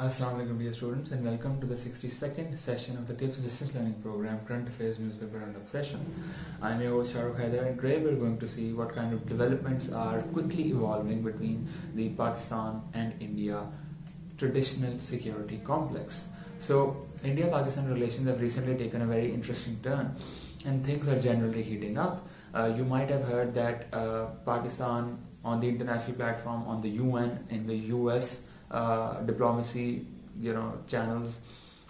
Assalamu alaikum dear students, and welcome to the 62nd session of the KIPS Distance Learning Program Current Affairs Newspaper Roundup session. I'm your host Shahrukh Haider, and today we're going to see what kind of developments are quickly evolving between the Pakistan and India traditional security complex. So India-Pakistan relations have recently taken a very interesting turn and things are generally heating up. You might have heard that Pakistan on the international platform, on the UN, in the US diplomacy channels,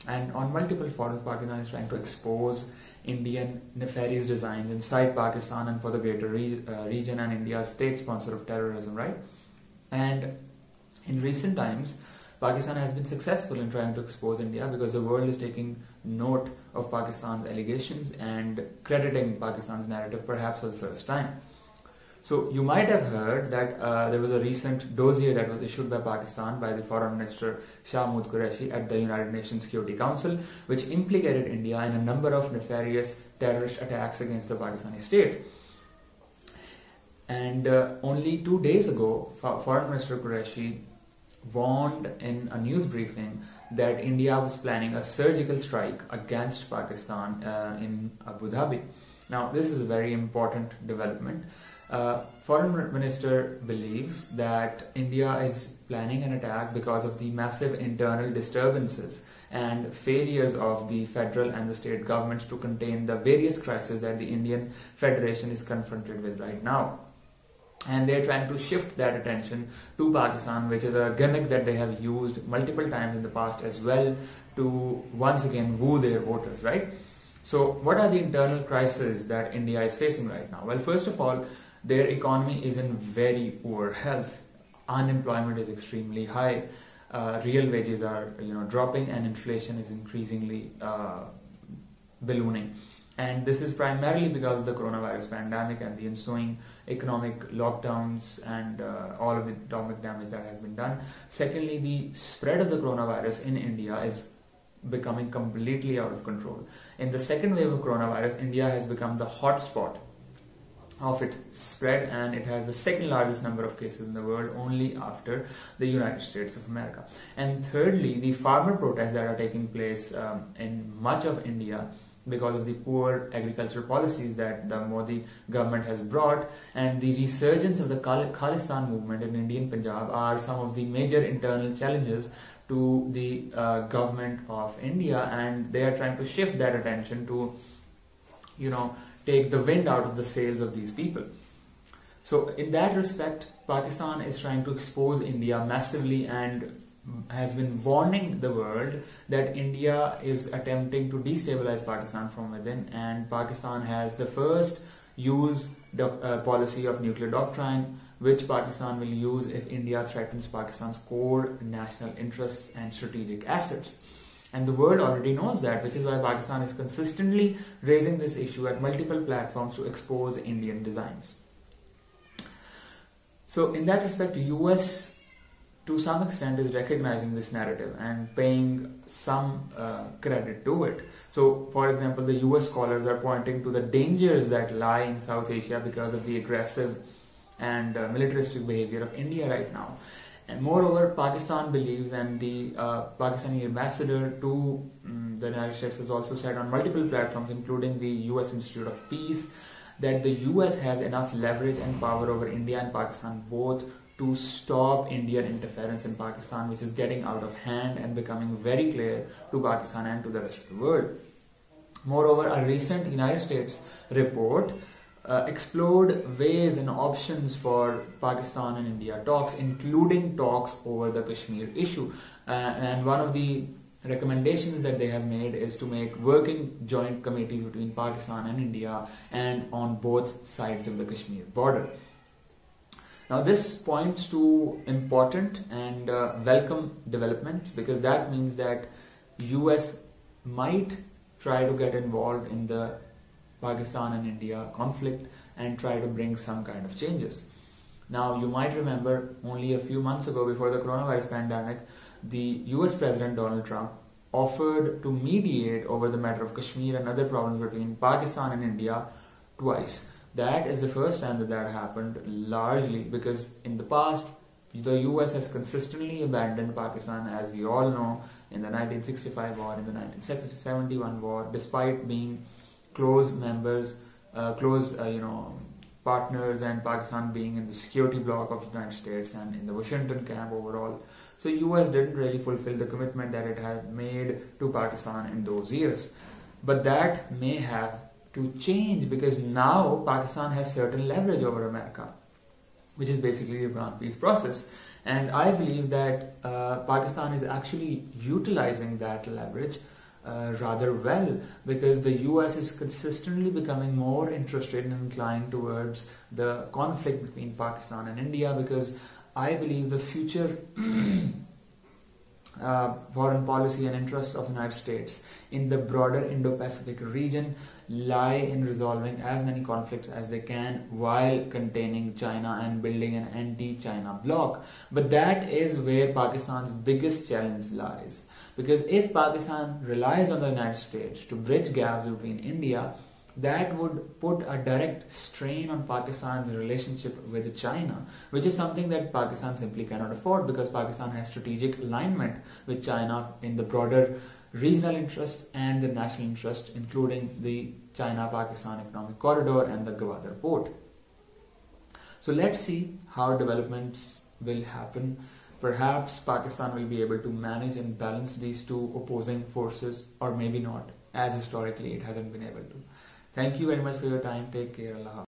and on multiple forums, Pakistan is trying to expose Indian nefarious designs inside Pakistan and for the greater region, and India's state sponsor of terrorism, right? And in recent times, Pakistan has been successful in trying to expose India because the world is taking note of Pakistan's allegations and crediting Pakistan's narrative perhaps for the first time. So you might have heard that there was a recent dossier that was issued by Pakistan by the Foreign Minister Shah Mahmood Qureshi at the United Nations Security Council, which implicated India in a number of nefarious terrorist attacks against the Pakistani state. And only 2 days ago, Foreign Minister Qureshi warned in a news briefing that India was planning a surgical strike against Pakistan in Abu Dhabi. Now, this is a very important development. Foreign Minister believes that India is planning an attack because of the massive internal disturbances and failures of the federal and the state governments to contain the various crises that the Indian Federation is confronted with right now. And they're trying to shift that attention to Pakistan, which is a gimmick that they have used multiple times in the past as well to once again woo their voters, right? So what are the internal crises that India is facing right now? Well, first of all, their economy is in very poor health. Unemployment is extremely high. Real wages are dropping, and inflation is increasingly ballooning. And this is primarily because of the coronavirus pandemic and the ensuing economic lockdowns and all of the economic damage that has been done. Secondly, the spread of the coronavirus in India is becoming completely out of control. In the second wave of coronavirus, India has become the hotspot of its spread, and it has the second largest number of cases in the world, only after the United States of America. And thirdly, the farmer protests that are taking place in much of India because of the poor agricultural policies that the Modi government has brought, and the resurgence of the Khalistan movement in Indian Punjab are some of the major internal challenges to the government of India, and they are trying to shift that attention to take the wind out of the sails of these people. So in that respect, Pakistan is trying to expose India massively and has been warning the world that India is attempting to destabilize Pakistan from within, and Pakistan has the first use policy of nuclear doctrine, which Pakistan will use if India threatens Pakistan's core national interests and strategic assets. And the world already knows that, which is why Pakistan is consistently raising this issue at multiple platforms to expose Indian designs. So in that respect, the US to some extent is recognizing this narrative and paying some credit to it. So for example, the US scholars are pointing to the dangers that lie in South Asia because of the aggressive and militaristic behavior of India right now. And moreover, Pakistan believes, and the Pakistani ambassador to the United States has also said on multiple platforms, including the US Institute of Peace, that the US has enough leverage and power over India and Pakistan both to stop Indian interference in Pakistan, which is getting out of hand and becoming very clear to Pakistan and to the rest of the world. Moreover, a recent United States report explored ways and options for Pakistan and India talks, including talks over the Kashmir issue. And one of the recommendations that they have made is to make working joint committees between Pakistan and India and on both sides of the Kashmir border. Now this points to important and welcome developments, because that means that US might try to get involved in the Pakistan and India conflict and try to bring some kind of changes. Now you might remember only a few months ago, before the coronavirus pandemic, the US President Donald Trump offered to mediate over the matter of Kashmir and other problems between Pakistan and India twice. That is the first time that happened, largely because in the past The US has consistently abandoned Pakistan, as we all know, in the 1965 war, in the 1971 war, despite being close members, partners, and Pakistan being in the security bloc of the United States and in the Washington camp overall. So US didn't really fulfill the commitment that it had made to Pakistan in those years. But that may have to change, because now Pakistan has certain leverage over America, which is basically the Iran peace process. And I believe that Pakistan is actually utilizing that leverage rather well, because the US is consistently becoming more interested and inclined towards the conflict between Pakistan and India, because I believe the future foreign policy and interests of the United States in the broader Indo-Pacific region lie in resolving as many conflicts as they can while containing China and building an anti-China bloc. But that is where Pakistan's biggest challenge lies, because if Pakistan relies on the United States to bridge gaps between India, that would put a direct strain on Pakistan's relationship with China, which is something that Pakistan simply cannot afford, because Pakistan has strategic alignment with China in the broader regional interests and the national interest, including the China-Pakistan economic corridor and the Gwadar port. So let's see how developments will happen. Perhaps Pakistan will be able to manage and balance these two opposing forces, or maybe not, as historically it hasn't been able to. Thank you very much for your time. Take care. Allah Hafiz.